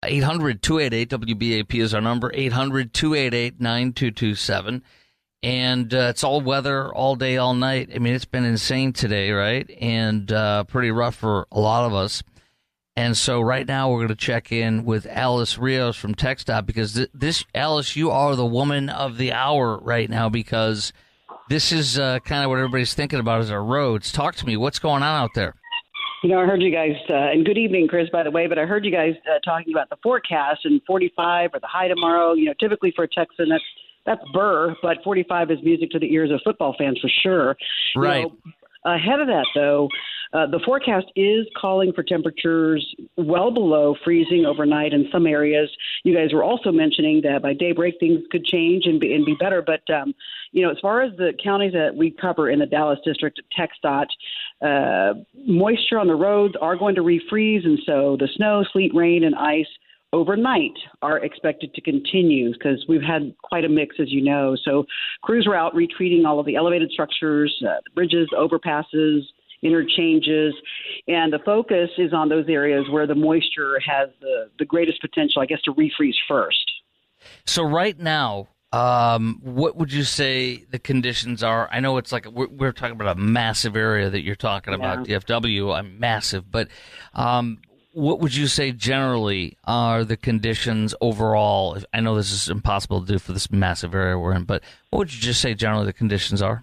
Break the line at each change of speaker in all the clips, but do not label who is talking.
800-288-WBAP is our number, 800-288-9227. And it's all weather, all day, all night. I mean, it's been insane today, right? And pretty rough for a lot of us. And so right now we're going to check in with Alice Rios from TxDOT because this, Alice, you are the woman of the hour right now because this is kind of what everybody's thinking about is our roads. Talk to me. What's going on out there?
I heard you guys, and good evening, Chris, by the way, but I heard you guys talking about the forecast and 45 or the high tomorrow. Typically for a Texan, that's burr, but 45 is music to the ears of football fans for sure.
Right.
Ahead of that, though, the forecast is calling for temperatures well below freezing overnight in some areas. You guys were also mentioning that by daybreak things could change and be better. But, as far as the counties that we cover in the Dallas district, TxDOT, moisture on the roads are going to refreeze. And so the snow, sleet, rain, and ice overnight are expected to continue because we've had quite a mix, as you know. So crews are out retreating all of the elevated structures, bridges, overpasses, interchanges, and the focus is on those areas where the moisture has the greatest potential, I guess, to refreeze first.
So right now, what would you say the conditions are? I know it's like we're talking about a massive area that you're talking about, DFW. I'm massive, but what would you say generally are the conditions overall? I know this is impossible to do for this massive area we're in, but what would you just say generally the conditions are?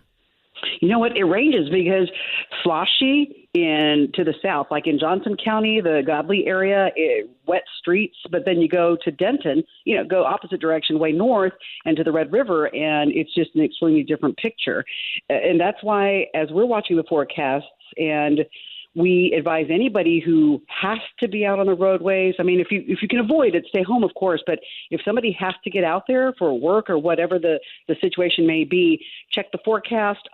You know what? It ranges because sloshy to the south, like in Johnson County, the Godley area, wet streets. But then you go to Denton, go opposite direction, way north, and to the Red River, and it's just an extremely different picture. And that's why, as we're watching the forecasts and we advise anybody who has to be out on the roadways. I mean, if you can avoid it, stay home, of course. But if somebody has to get out there for work or whatever the situation may be, check the forecast.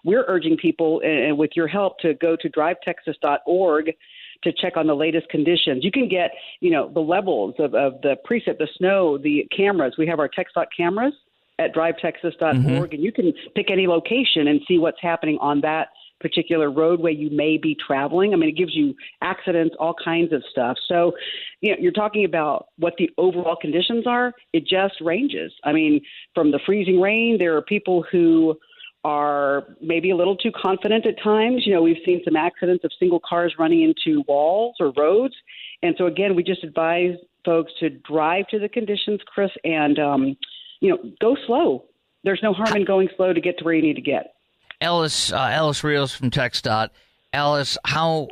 We're urging people, and with your help, to go to drivetexas.org to check on the latest conditions. You can get, the levels of the precip, the snow, the cameras. We have our TxDOT cameras at drivetexas.org, and you can pick any location and see what's happening on that particular roadway you may be traveling. I mean, it gives you accidents, all kinds of stuff. So, you're talking about what the overall conditions are. It just ranges. I mean, from the freezing rain, there are people who are maybe a little too confident at times. We've seen some accidents of single cars running into walls or roads. And so, again, we just advise folks to drive to the conditions, Chris, and, go slow. There's no harm in going slow to get to where you need to get.
Alice Rios from TxDOT. Alice, how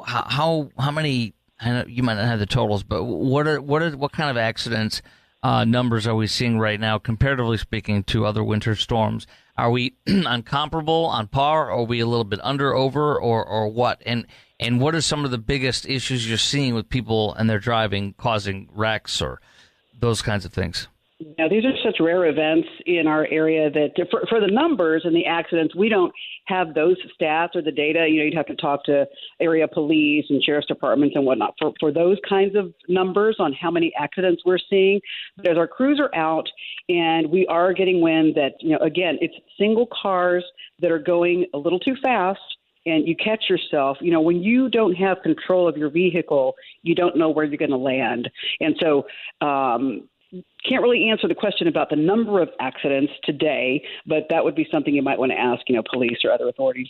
many? I know you might not have the totals, but what kind of accidents numbers are we seeing right now, comparatively speaking, to other winter storms? Are we on comparable, on par, or are we a little bit under, over, or what? And what are some of the biggest issues you're seeing with people and their driving causing wrecks or those kinds of things?
Now, these are such rare events in our area that for the numbers and the accidents, we don't have those stats or the data. You'd have to talk to area police and sheriff's departments and whatnot for those kinds of numbers on how many accidents we're seeing. But as our crews are out and we are getting wind that, again, it's single cars that are going a little too fast, and you catch yourself, when you don't have control of your vehicle, you don't know where you're going to land. And so, can't really answer the question about the number of accidents today, but that would be something you might want to ask, police or other authorities.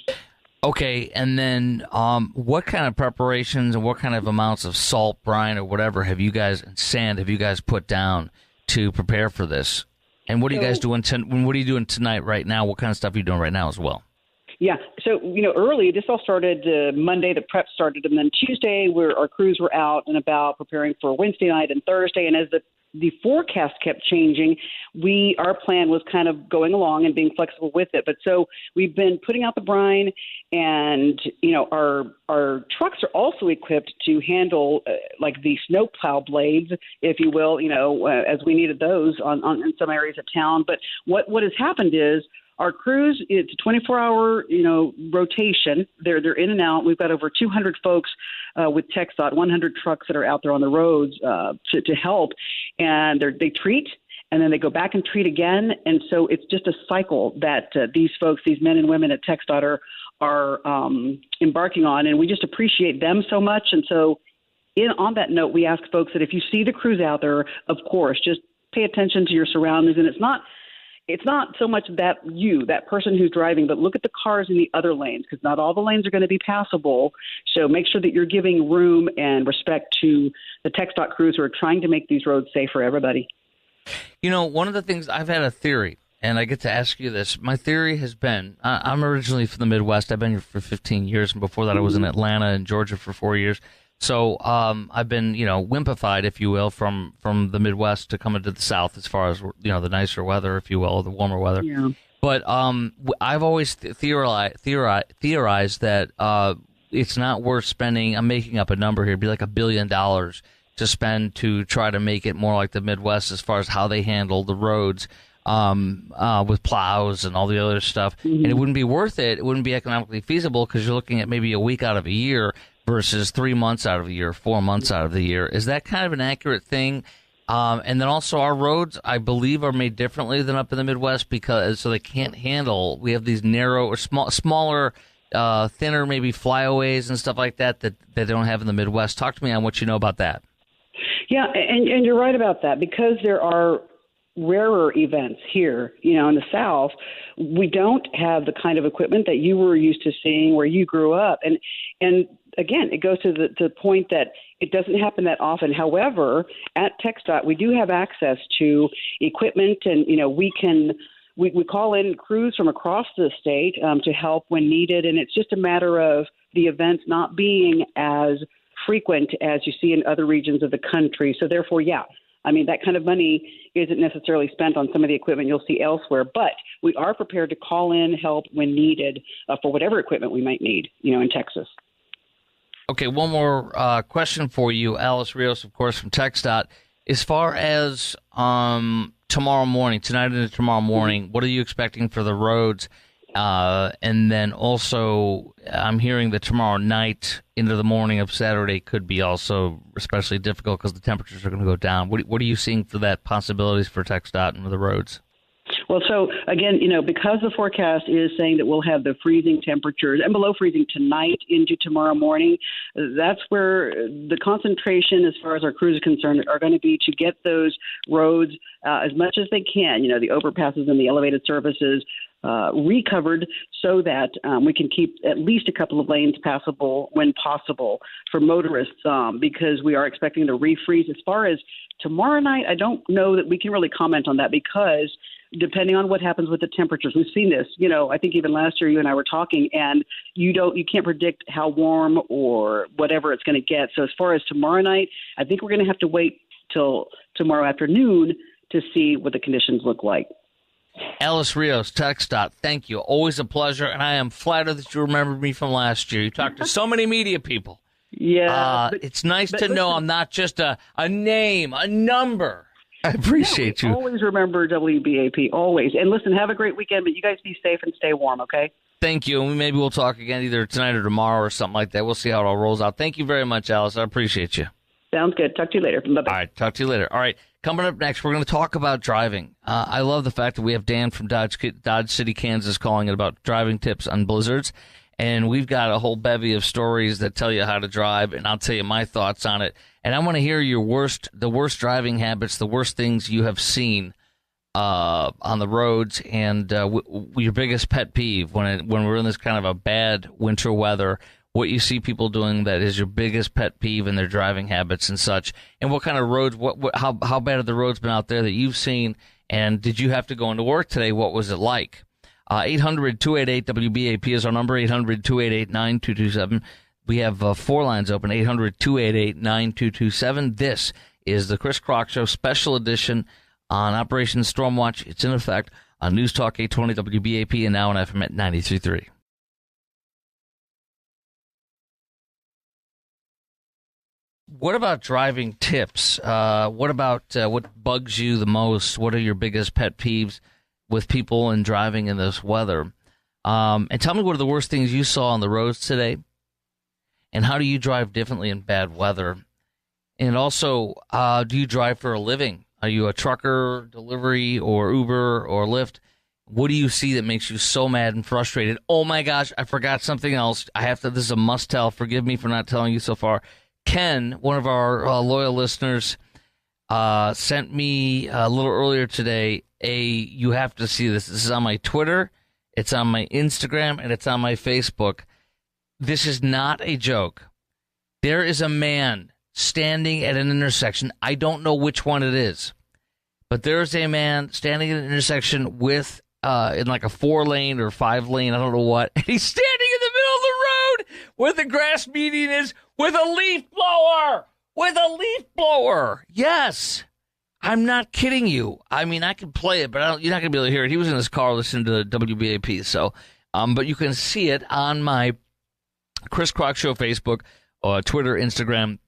Okay, and then what kind of preparations and what kind of amounts of salt, brine, or whatever and sand have you guys put down to prepare for this? And what are you guys doing? What are you doing tonight, right now? What kind of stuff are you doing right now as well?
Yeah. So, early, this all started Monday, the prep started, and then Tuesday, our crews were out and about preparing for Wednesday night and Thursday. And as the forecast kept changing, our plan was kind of going along and being flexible with it. But so we've been putting out the brine, and, our trucks are also equipped to handle like the snowplow blades, if you will, as we needed those in some areas of town. But what has happened is, our crews, it's a 24-hour, rotation. They're in and out. We've got over 200 folks with TxDOT, 100 trucks that are out there on the roads to help. And they treat, and then they go back and treat again. And so it's just a cycle that these folks, these men and women at TxDOT are embarking on. And we just appreciate them so much. And so on that note, we ask folks that if you see the crews out there, of course, just pay attention to your surroundings. And it's not so much that person who's driving, but look at the cars in the other lanes, because not all the lanes are going to be passable. So make sure that you're giving room and respect to the TxDOT crews who are trying to make these roads safe for everybody.
You know, one of the things, I've had a theory, and I get to ask you this. My theory has been, I'm originally from the Midwest. I've been here for 15 years, and before that I was in Atlanta and Georgia for 4 years. So I've been, wimpified, if you will, from the Midwest to come into the South as far as, the nicer weather, if you will, the warmer weather.
Yeah.
But I've always theorized that it's not worth spending, I'm making up a number here, it'd be like $1 billion to spend to try to make it more like the Midwest as far as how they handle the roads with plows and all the other stuff. Mm-hmm. And it wouldn't be worth it. It wouldn't be economically feasible because you're looking at maybe a week out of a year versus 3 months out of the year, 4 months out of the year. Is that kind of an accurate thing? And then also our roads, I believe, are made differently than up in the Midwest so they can't handle. We have these narrow or smaller, thinner, maybe flyaways and stuff like that they don't have in the Midwest. Talk to me on what you know about that.
Yeah, and you're right about that, because there are rarer events here, in the South. We don't have the kind of equipment that you were used to seeing where you grew up. And again, it goes to the point that it doesn't happen that often. However, at TxDOT, we do have access to equipment, and, we call in crews from across the state to help when needed. And it's just a matter of the events not being as frequent as you see in other regions of the country. So therefore, that kind of money isn't necessarily spent on some of the equipment you'll see elsewhere, but we are prepared to call in help when needed for whatever equipment we might need, in Texas.
Okay, one more question for you, Alice Rios, of course, from TxDOT. As far as tomorrow morning, tonight into tomorrow morning, what are you expecting for the roads? And then also, I'm hearing that tomorrow night into the morning of Saturday could be also especially difficult because the temperatures are going to go down. What are you seeing for that possibilities for TxDOT and the roads?
Well, so again, because the forecast is saying that we'll have the freezing temperatures and below freezing tonight into tomorrow morning, that's where the concentration as far as our crews are concerned are going to be to get those roads as much as they can, the overpasses and the elevated surfaces recovered so that we can keep at least a couple of lanes passable when possible for motorists, because we are expecting to refreeze. As far as tomorrow night, I don't know that we can really comment on that, because depending on what happens with the temperatures, we've seen this, I think even last year you and I were talking, and you can't predict how warm or whatever it's going to get. So as far as tomorrow night, I think we're going to have to wait till tomorrow afternoon to see what the conditions look like.
Alice Rios, TxDOT, thank you. Always a pleasure, and I am flattered that you remembered me from last year. You talked to so many media people.
Yeah.
It's nice to know I'm not just a name, a number. I appreciate you.
Always remember WBAP, always. And listen, have a great weekend, but you guys be safe and stay warm, okay?
Thank you, and maybe we'll talk again either tonight or tomorrow or something like that. We'll see how it all rolls out. Thank you very much, Alice. I appreciate you.
Sounds good. Talk to you later. Bye-bye.
All right, talk to you later. All right, coming up next, we're going to talk about driving. I love the fact that we have Dan from Dodge City, Kansas, calling it about driving tips on blizzards. And we've got a whole bevy of stories that tell you how to drive, and I'll tell you my thoughts on it. And I want to hear the worst driving habits, the worst things you have seen on the roads, and your biggest pet peeve when we're in this kind of a bad winter weather. What you see people doing that is your biggest pet peeve in their driving habits and such, and what kind of roads, how bad have the roads been out there that you've seen, and did you have to go into work today? What was it like? 800-288-WBAP is our number, 800-288-9227. We have 4 lines open, 800-288-9227. This is the Chris Crock Show special edition on Operation Stormwatch. It's in effect on News Talk 820 WBAP and now on FM at 93.3. What about driving tips? What about what bugs you the most? What are your biggest pet peeves with people and driving in this weather? And tell me what are the worst things you saw on the roads today, and how do you drive differently in bad weather? And also, do you drive for a living? Are you a trucker, delivery, or Uber, or Lyft? What do you see that makes you so mad and frustrated? Oh my gosh, I forgot something else. This is a must-tell. Forgive me for not telling you so far. Ken, one of our loyal listeners, sent me a little earlier today you have to see this. This is on my Twitter, it's on my Instagram, and it's on my Facebook. This is not a joke. There is a man standing at an intersection. I don't know which one it is, but there is a man standing at an intersection with in like a 4-lane or 5-lane, I don't know what, and he's standing in the middle of the road where the grass median is with a leaf blower. With a leaf blower. Yes. I'm not kidding you. I mean, I can play it, but you're not going to be able to hear it. He was in his car listening to WBAP. So, but you can see it on my Chris Crock Show Facebook, Twitter, Instagram,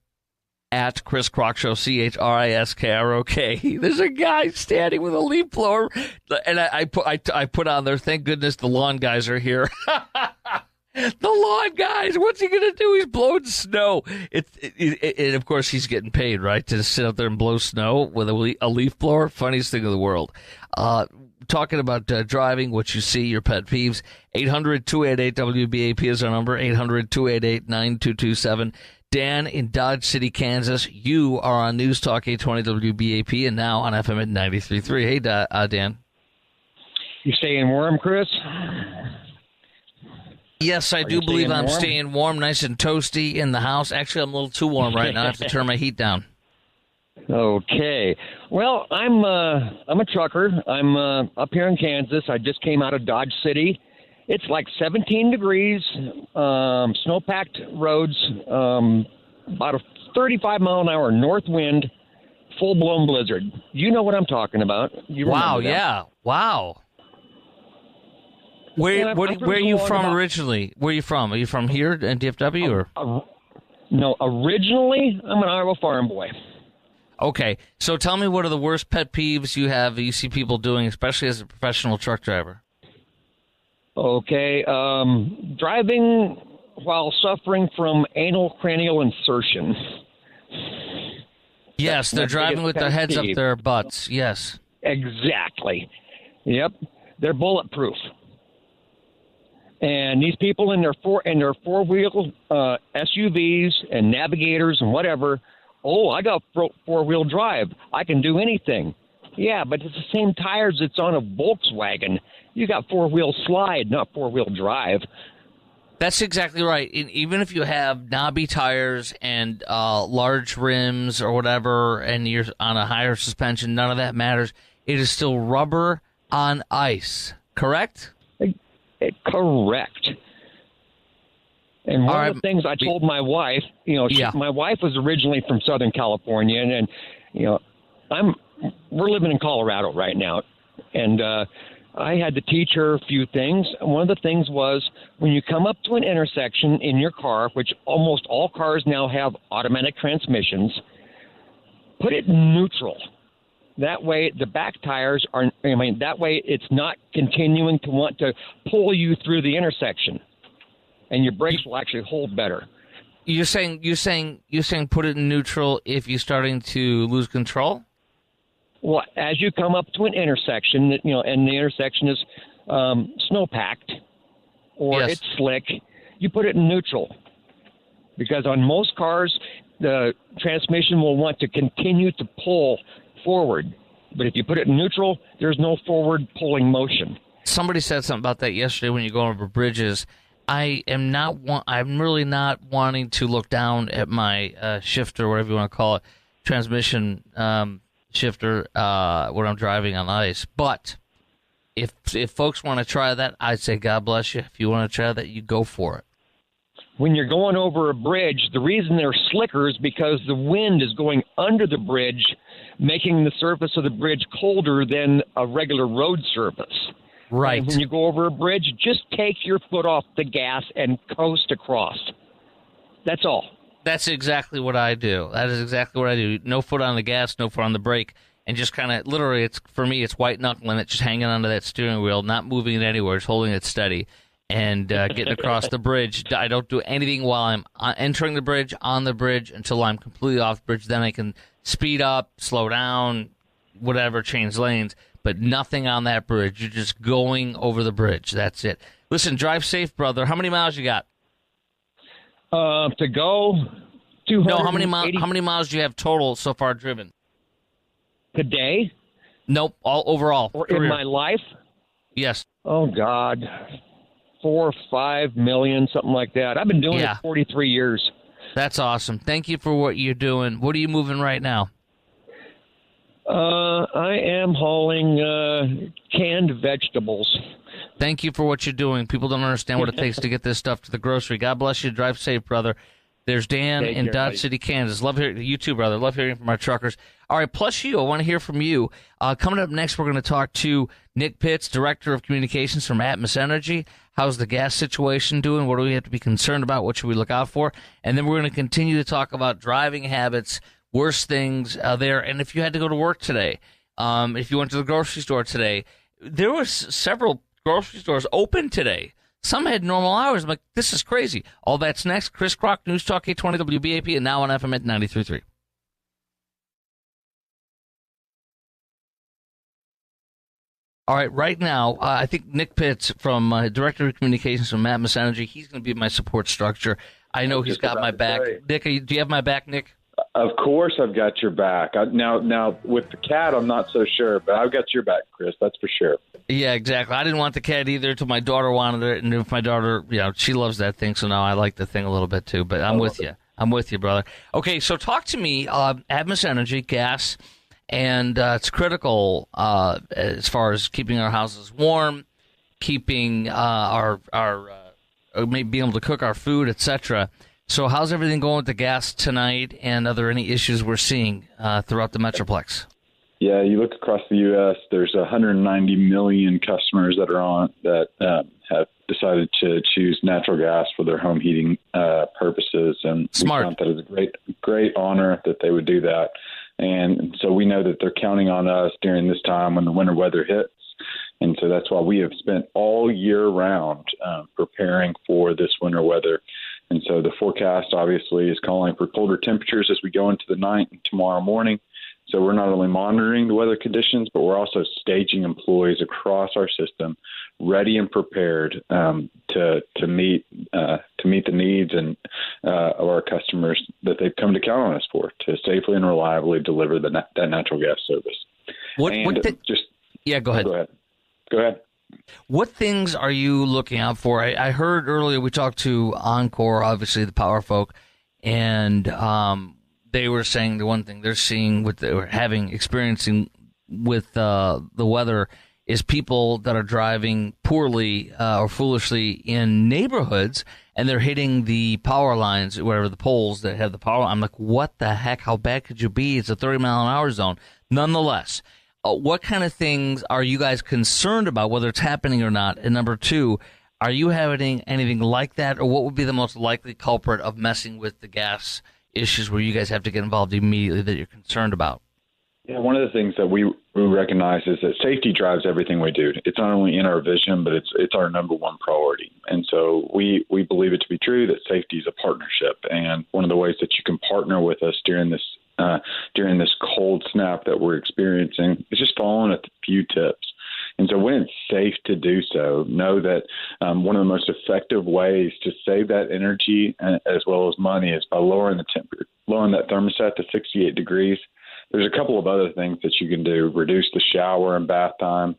at Chris Crock Show, ChrisKrok. There's a guy standing with a leaf blower, and I put on there, thank goodness the lawn guys are here. The lawn guys, what's he going to do? He's blowing snow. And of course, he's getting paid, right, to sit out there and blow snow with a leaf blower. Funniest thing in the world. Talking about driving, what you see, your pet peeves. 800-288-WBAP is our number, 800-288-9227. Dan in Dodge City, Kansas. You are on News Talk 820 WBAP and now on FM at 93.3. Hey, Dan.
You staying warm, Chris?
Yes, I do believe I'm staying warm, nice and toasty in the house. Actually, I'm a little too warm right now. I have to turn my heat down.
Okay. Well, I'm a trucker. I'm up here in Kansas. I just came out of Dodge City. It's like 17 degrees, snow-packed roads, about a 35-mile-an-hour north wind, full-blown blizzard. You know what I'm talking about.
Wow, yeah. Wow. Where are you from originally? Where are you from? Are you from here in DFW? Or?
No, originally, I'm an Iowa farm boy.
Okay, so tell me, what are the worst pet peeves you have that you see people doing, especially as a professional truck driver?
Okay, driving while suffering from anal cranial insertion.
Yes, they're driving with their heads up their butts, yes.
Exactly. Yep, they're bulletproof. And these people in their four-wheel SUVs and Navigators and whatever, I got four-wheel drive. I can do anything. Yeah, but it's the same tires that's on a Volkswagen. You got four-wheel slide, not four-wheel drive.
That's exactly right. And even if you have knobby tires and large rims or whatever, and you're on a higher suspension, none of that matters. It is still rubber on ice, correct?
Correct. And one of the things I told my wife, my wife was originally from Southern California, and we're living in Colorado right now, and I had to teach her a few things. One of the things was when you come up to an intersection in your car, which almost all cars now have automatic transmissions, put it in neutral. That way, the back tires that way it's not continuing to want to pull you through the intersection, and your brakes will actually hold better.
You're saying put it in neutral if you're starting to lose control?
Well, as you come up to an intersection, and the intersection is snow-packed or it's slick, you put it in neutral. Because on most cars, the transmission will want to continue to pull forward. But if you put it in neutral, there's no forward pulling motion.
Somebody said something about that yesterday when you're going over bridges. I'm really not wanting to look down at my shifter, whatever you want to call it, transmission shifter when I'm driving on ice. But if folks want to try that, I'd say God bless you. If you want to try that, you go for it.
When you're going over a bridge, the reason they're slicker is because the wind is going under the bridge, making the surface of the bridge colder than a regular road surface.
Right.
And when you go over a bridge, just take your foot off the gas and coast across. That's all.
That's exactly what I do. That is exactly what I do. No foot on the gas, no foot on the brake, and just kind of literally, for me, it's white knuckling it, just hanging onto that steering wheel, not moving it anywhere, just holding it steady. And getting across the bridge. I don't do anything while I'm entering the bridge, on the bridge, until I'm completely off the bridge. Then I can speed up, slow down, whatever, change lanes, but nothing on that bridge. You're just going over the bridge. That's it. Listen, drive safe, brother. How many miles you got?
To go
No, how many miles do you have total so far driven?
Today?
Nope, all overall.
Or
career.
in my life?
Yes.
Oh, God. 4 or 5 million, something like that. I've been doing it 43 years.
That's awesome. Thank you for what you're doing. What are you moving right now?
I am hauling canned vegetables.
Thank you for what you're doing. People don't understand what it takes to get this stuff to the grocery. God bless you. Drive safe, brother. There's Dan in Dodge City, Kansas. Love hearing you too, brother. Love hearing from our truckers. All right, plus you. I want to hear from you. Coming up next, we're going to talk to Nick Pitts, Director of Communications from Atmos Energy. How's the gas situation doing? What do we have to be concerned about? What should we look out for? And then we're going to continue to talk about driving habits, worst things there. And if you had to go to work today, if you went to the grocery store today, there was several grocery stores open today. Some had normal hours. I'm like, this is crazy. All that's next. Chris Kroc, News Talk 820 WBAP, and now on FM at 93.3. All right, right now, I think Nick Pitts, from Director of Communications from Atmos Energy, he's going to be my support structure. I know he's got my back. Nick, do you have my back, Nick?
Of course I've got your back. Now, with the cat, I'm not so sure, but I've got your back, Chris. That's for sure.
Yeah, exactly. I didn't want the cat either until my daughter wanted it, and if my daughter, she loves that thing, so now I like the thing a little bit too, but I'm with you. I'm with you, brother. Okay, so talk to me, Atmos Energy, gas, and it's critical as far as keeping our houses warm, keeping our maybe being able to cook our food, etc. So how's everything going with the gas tonight, and are there any issues we're seeing throughout the Metroplex?
Yeah, you look across the U.S., there's 190 million customers that have decided to choose natural gas for their home heating purposes. And
Smart.
We count that as a great honor that they would do that. And so we know that they're counting on us during this time when the winter weather hits. And so that's why we have spent all year round preparing for this winter weather. And so the forecast obviously is calling for colder temperatures as we go into the night and tomorrow morning. So we're not only monitoring the weather conditions, but we're also staging employees across our system, ready and prepared to meet the needs and of our customers that they've come to count on us for, to safely and reliably deliver that natural gas service.
Go ahead.
Go ahead.
What things are you looking out for? I heard earlier we talked to Encore, obviously the power folk, and they were saying the one thing they're seeing experiencing with the weather is people that are driving poorly or foolishly in neighborhoods, and they're hitting the power lines, whatever the poles that have the power. I'm like, what the heck? How bad could you be? It's a 30-mile-an-hour zone. Nonetheless, what kind of things are you guys concerned about, whether it's happening or not? And number two, are you having anything like that, or what would be the most likely culprit of messing with the gas issues where you guys have to get involved immediately that you're concerned about?
Yeah, one of the things that we recognize is that safety drives everything we do. It's not only in our vision, but it's our number one priority. And so we believe it to be true that safety is a partnership. And one of the ways that you can partner with us during this cold snap that we're experiencing is just following a few tips. And so when it's safe to do so, know that one of the most effective ways to save that energy as well as money is by lowering that thermostat to 68 degrees. There's a couple of other things that you can do. Reduce the shower and bath time,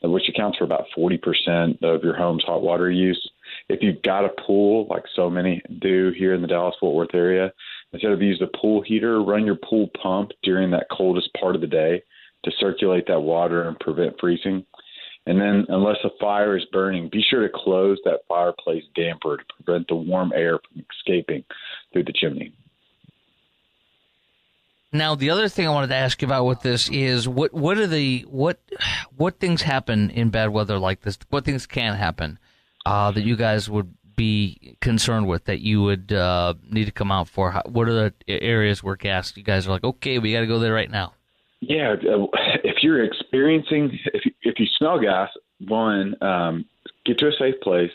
which accounts for about 40% of your home's hot water use. If you've got a pool, like so many do here in the Dallas-Fort Worth area, instead of use the pool heater, run your pool pump during that coldest part of the day to circulate that water and prevent freezing. And then unless a fire is burning, be sure to close that fireplace damper to prevent the warm air from escaping through the chimney.
Now, the other thing I wanted to ask you about with this is what things happen in bad weather like this? What things can happen that you guys would be concerned with, that you would need to come out for? What are the areas where you guys are like, okay, we got to go there right now?
Yeah, if you're experiencing, if you smell gas, get to a safe place,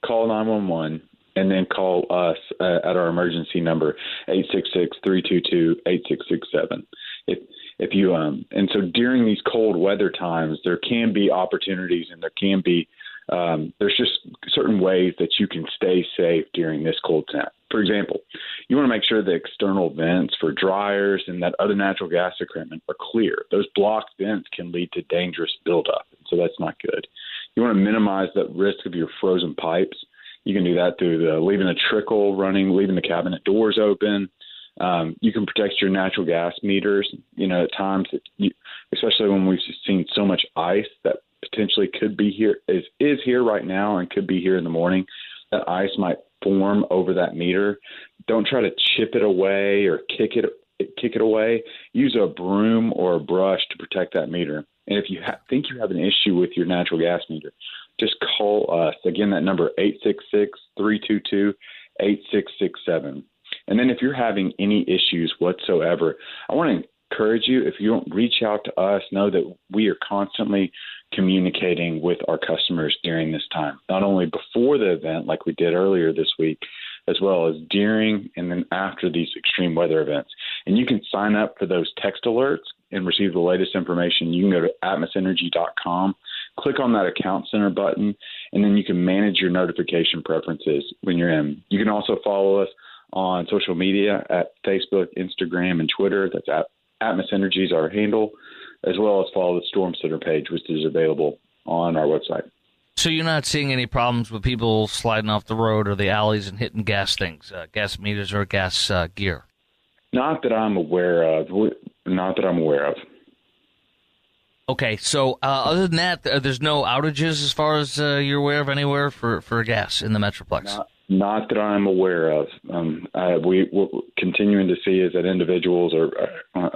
call 911, and then call us at our emergency number, 866-322-8667. If you and so during these cold weather times, there can be opportunities, and there can be there's just certain ways that you can stay safe during this cold snap. For example, you want to make sure the external vents for dryers and that other natural gas equipment are clear. Those blocked vents can lead to dangerous buildup, so that's not good. You want to minimize the risk of your frozen pipes. You can do that through leaving a trickle running, leaving the cabinet doors open. You can protect your natural gas meters. At times, especially when we've seen so much ice that potentially could be here, is here right now and could be here in the morning, that ice might form over that meter. Don't try to chip it away or kick it away. Use a broom or a brush to protect that meter. And if you think you have an issue with your natural gas meter, just call us. Again, that number 866-322-8667. And then if you're having any issues whatsoever, I want to encourage you, if you don't reach out to us, know that we are constantly communicating with our customers during this time, not only before the event like we did earlier this week, as well as during and then after these extreme weather events. And you can sign up for those text alerts and receive the latest information. You can go to atmosenergy.com, click on that account center button, and then you can manage your notification preferences when you're in. You can also follow us on social media at Facebook, Instagram, and Twitter. That's at Atmos Energy is our handle, as well as follow the Storm Center page, which is available on our website.
So you're not seeing any problems with people sliding off the road or the alleys and hitting gas things, gas meters or gas gear?
Not that I'm aware of.
Okay, so other than that, there's no outages as far as you're aware of anywhere for gas in the Metroplex?
Not that I'm aware of. We're continuing to see is that individuals or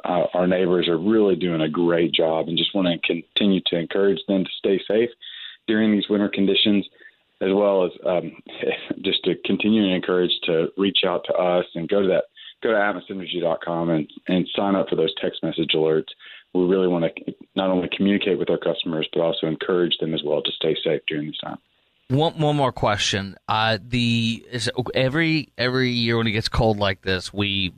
our neighbors are really doing a great job, and just want to continue to encourage them to stay safe during these winter conditions, as well as just to continue to encourage to reach out to us and go to atmosenergy.com and sign up for those text message alerts. We really want to not only communicate with our customers, but also encourage them as well to stay safe during this time.
One more question. Every year when it gets cold like this, we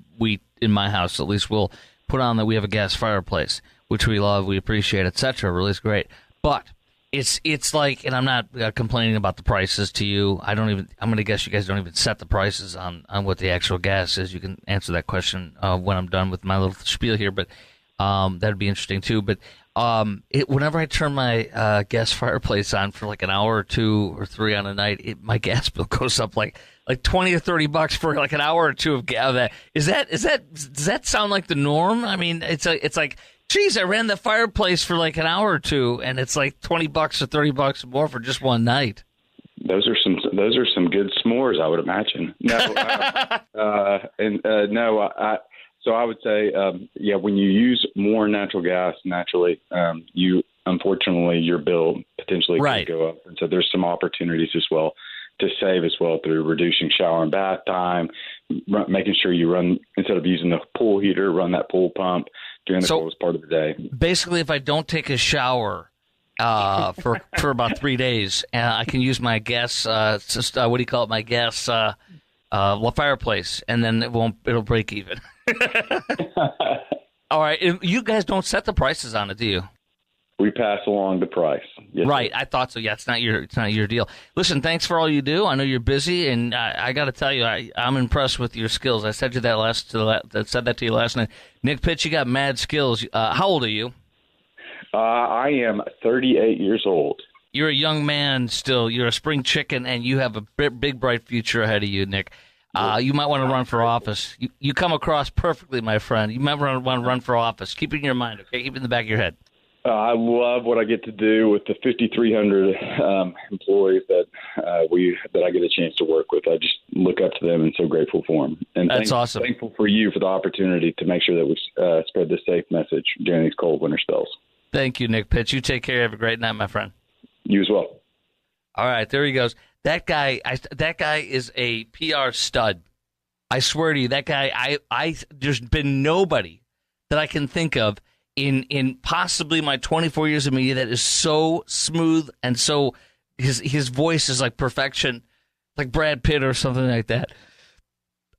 in my house at least will put on that we have a gas fireplace, which we love, we appreciate, etc. Really is great. But it's like, and I'm not complaining about the prices to you. I'm going to guess you guys don't even set the prices on what the actual gas is. You can answer that question when I'm done with my little spiel here, but that'd be interesting too. But whenever I turn my gas fireplace on for like an hour or 2 or 3 on a night, my gas bill goes up like $20 or $30 for like an hour or 2 of that. Does that sound like the norm? I mean, it's like, geez, I ran the fireplace for like an hour or 2, and it's like $20 or $30 more for just one night.
Those are some good s'mores, I would imagine. So I would say, when you use more natural gas naturally, unfortunately your bill potentially could go up, and so there's some opportunities as well to save as well through reducing shower and bath time, making sure you run, instead of using the pool heater, run that pool pump during the coldest part of the day. Basically,
if I don't take a shower for about 3 days, I can use my gas, my gas fireplace, and then it'll break even. All right, you guys don't set the prices on it, do you?
We pass along the price. Yes,
right,
sir.
I thought so. Yeah, it's not your deal. Listen, thanks for all you do. I know you're busy, and I got to tell you, I'm impressed with your skills. I said that to you last night. Nick Pitts, you got mad skills. How old are you? I
am 38 years old.
You're a young man still. You're a spring chicken, and you have a big, bright future ahead of you, Nick. You might want to run for office. You come across perfectly, my friend. You might want to run for office. Keep it in your mind, okay? Keep it in the back of your head.
I love what I get to do with the 5,300 employees that I get a chance to work with. I just look up to them and so grateful for them. And
that's awesome.
Thankful for you for the opportunity to make sure that we spread this safe message during these cold winter spells.
Thank you, Nick Pitts. You take care. Have a great night, my friend.
You as well.
All right, there he goes. That guy is a PR stud. I swear to you, that guy. There's been nobody that I can think of in possibly my 24 years of media that is so smooth and so his voice is like perfection, like Brad Pitt or something like that.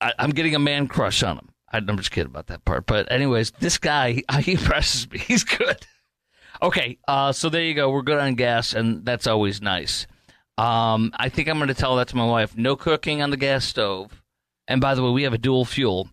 I'm getting a man crush on him. I'm just kidding about that part. But anyways, this guy, he impresses me. He's good. Okay, so there you go. We're good on gas, and that's always nice. I think I'm going to tell that to my wife. No cooking on the gas stove. And by the way, we have a dual fuel.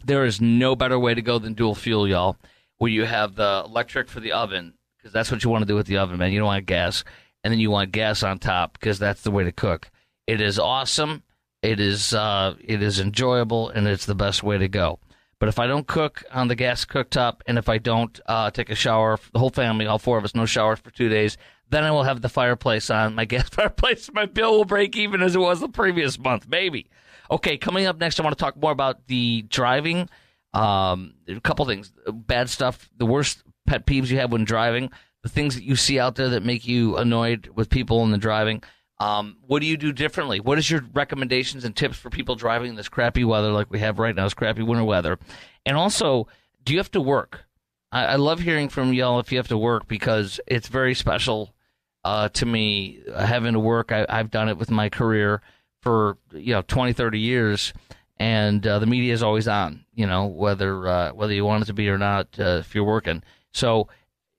There is no better way to go than dual fuel, y'all, where you have the electric for the oven, because that's what you want to do with the oven, man. You don't want gas. And then you want gas on top, because that's the way to cook. It is awesome. It is enjoyable, and it's the best way to go. But if I don't cook on the gas cooktop, and if I don't take a shower, the whole family, all four of us, no showers for 2 days, then I will have the fireplace on, my gas fireplace. My bill will break even as it was the previous month, maybe. Okay, coming up next, I want to talk more about the driving. A couple things. Bad stuff, the worst pet peeves you have when driving, the things that you see out there that make you annoyed with people in the driving. What do you do differently? What is your recommendations and tips for people driving in this crappy weather like we have right now, this crappy winter weather? And also, do you have to work? I love hearing from y'all if you have to work, because it's very special to me having to work. I've done it with my career for 20, 30 years, and the media is always on, whether you want it to be or not, if you're working. So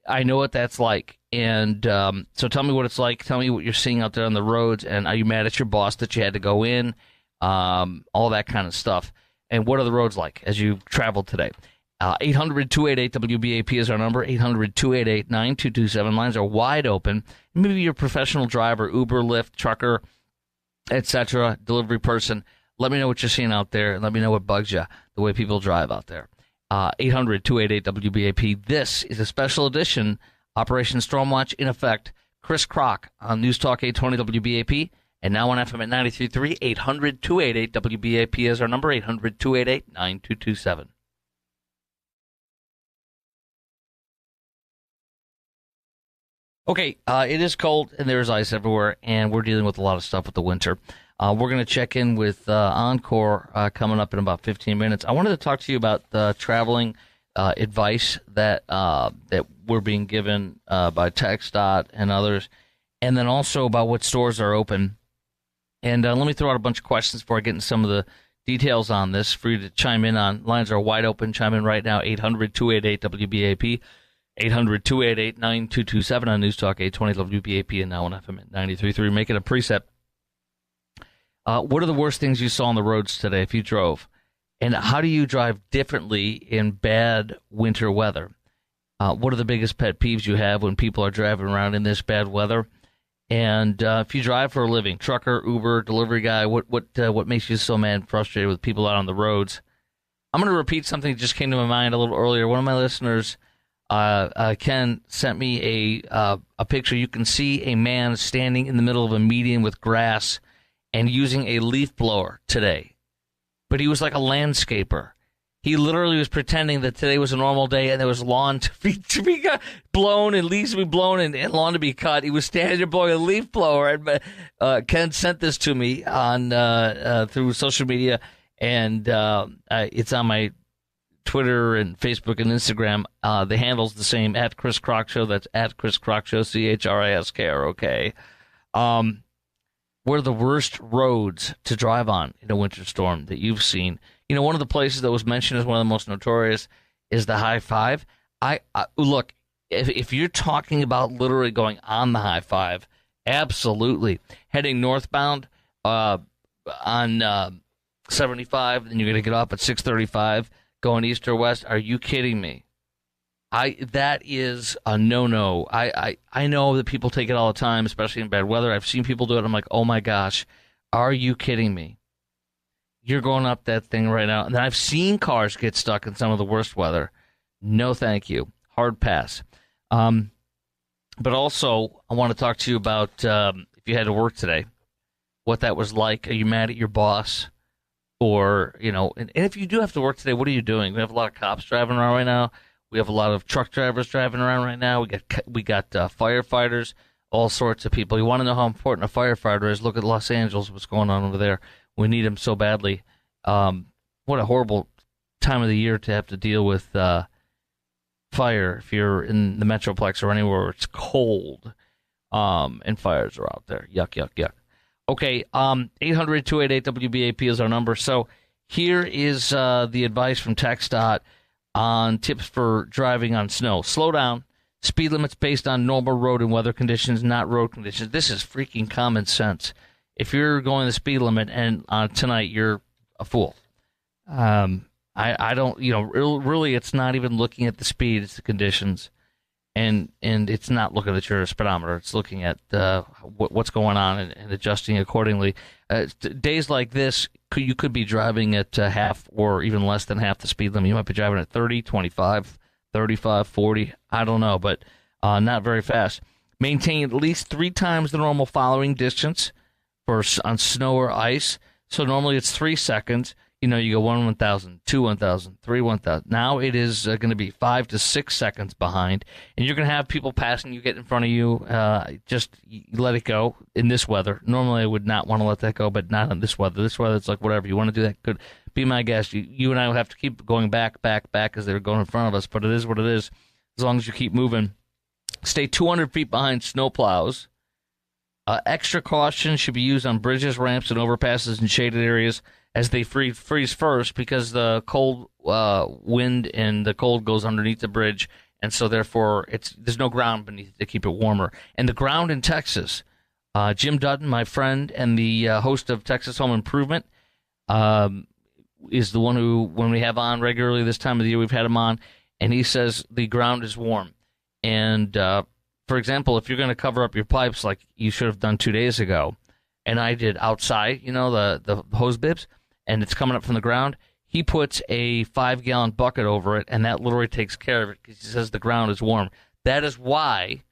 I know what that's like. And so tell me what it's like. Tell me what you're seeing out there on the roads. And are you mad at your boss that you had to go in? All that kind of stuff. And what are the roads like as you traveled today? 800-288-WBAP is our number. 800-288-9227. Lines are wide open. Maybe you're a professional driver, Uber, Lyft, trucker, etc., delivery person. Let me know what you're seeing out there, and let me know what bugs you, the way people drive out there. 800-288-WBAP. This is a special edition, Operation Stormwatch in effect. Chris Kroc on News Talk 820 WBAP, and now on FM at 93.3. 800-288-WBAP is our number. 800-288-9227. Okay, it is cold, and there's ice everywhere, and we're dealing with a lot of stuff with the winter. We're going to check in with Encore coming up in about 15 minutes. I wanted to talk to you about the traveling advice that we're being given by TxDOT and others, and then also about what stores are open. And let me throw out a bunch of questions before I get into some of the details on this for you to chime in on. Lines are wide open. Chime in right now, 800-288-WBAP. 800-288-9227 on News Talk 820 WBAP and now on FM at 93.3. Make it a preset. What are the worst things you saw on the roads today if you drove? And how do you drive differently in bad winter weather? What are the biggest pet peeves you have when people are driving around in this bad weather? And if you drive for a living, trucker, Uber, delivery guy, what makes you so mad and frustrated with people out on the roads? I'm going to repeat something that just came to my mind a little earlier. One of my listeners, Ken, sent me a picture. You can see a man standing in the middle of a median with grass and using a leaf blower today. But he was like a landscaper. He literally was pretending that today was a normal day and there was lawn to be blown and leaves to be blown and lawn to be cut. He was standing there blowing a leaf blower. And Ken sent this to me on through social media, and it's on my Twitter and Facebook and Instagram. The handle's the same, at Chris Kroc Show. That's at Chris Kroc Show, CHRISKROK. What are the worst roads to drive on in a winter storm that you've seen? You know, one of the places that was mentioned as one of the most notorious is the High Five. I look, if you're talking about literally going on the High Five, absolutely. Heading northbound on 75, then you're going to get off at 635. Going east or west, are you kidding me? That is a no-no. I know that people take it all the time, especially in bad weather. I've seen people do it. I'm like, oh my gosh, are you kidding me? You're going up that thing right now. And I've seen cars get stuck in some of the worst weather. No thank you. Hard pass. But also, I want to talk to you about if you had to work today, what that was like. Are you mad at your boss? Or, you know, and if you do have to work today, what are you doing? We have a lot of cops driving around right now. We have a lot of truck drivers driving around right now. We got firefighters, all sorts of people. You want to know how important a firefighter is? Look at Los Angeles, what's going on over there. We need them so badly. What a horrible time of the year to have to deal with fire if you're in the Metroplex or anywhere where it's cold and fires are out there. Yuck, yuck, yuck. Okay, 800-288-WBAP is our number. So here is the advice from TxDOT on tips for driving on snow. Slow down. Speed limits based on normal road and weather conditions, not road conditions. This is freaking common sense. If you're going the speed limit and tonight you're a fool. I don't, really it's not even looking at the speed, it's the conditions. And it's not looking at your speedometer. It's looking at what's going on and adjusting accordingly. Days like this, you could be driving at half or even less than half the speed limit. You might be driving at 30, 25, 35, 40. I don't know, but not very fast. Maintain at least 3 times the normal following distance on snow or ice. So normally it's 3 seconds. You go 1 1,000, 2 1,000, 3 1,000. Now it is going to be 5 to 6 seconds behind, and you're going to have people passing you, get in front of you. Just let it go in this weather. Normally I would not want to let that go, but not in this weather. This weather, it's like whatever. You want to do that, good. Be my guest. You and I will have to keep going back as they're going in front of us, but it is what it is as long as you keep moving. Stay 200 feet behind snow plows. Extra caution should be used on bridges, ramps, and overpasses in shaded areas as they freeze first, because the cold wind and the cold goes underneath the bridge, and so therefore there's no ground beneath it to keep it warmer. And the ground in Texas, Jim Dutton, my friend and the host of Texas Home Improvement, is the one who, when we have on regularly this time of the year, we've had him on, and he says the ground is warm. And for example, if you're going to cover up your pipes like you should have done 2 days ago, and I did outside, the hose bibs, and it's coming up from the ground, he puts a 5-gallon bucket over it, and that literally takes care of it because he says the ground is warm. That is why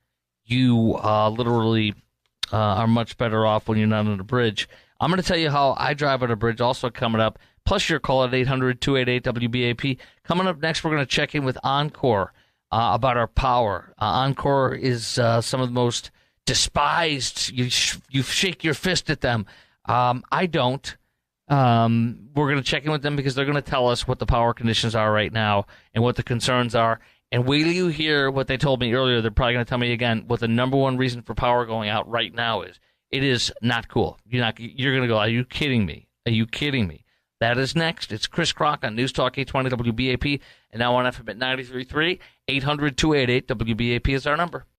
you literally are much better off when you're not on a bridge. I'm going to tell you how I drive on a bridge also coming up, plus your call at 800-288-WBAP. Coming up next, we're going to check in with Encore about our power. Encore is some of the most despised. You shake your fist at them. I don't. We're going to check in with them because they're going to tell us what the power conditions are right now and what the concerns are. And wait till you hear what they told me earlier. They're probably going to tell me again what the number one reason for power going out right now is. It is not cool. You're going to go, are you kidding me? Are you kidding me? That is next. It's Chris Crock on News Talk 820 WBAP and now on FM at 93.3. 800-288 WBAP is our number.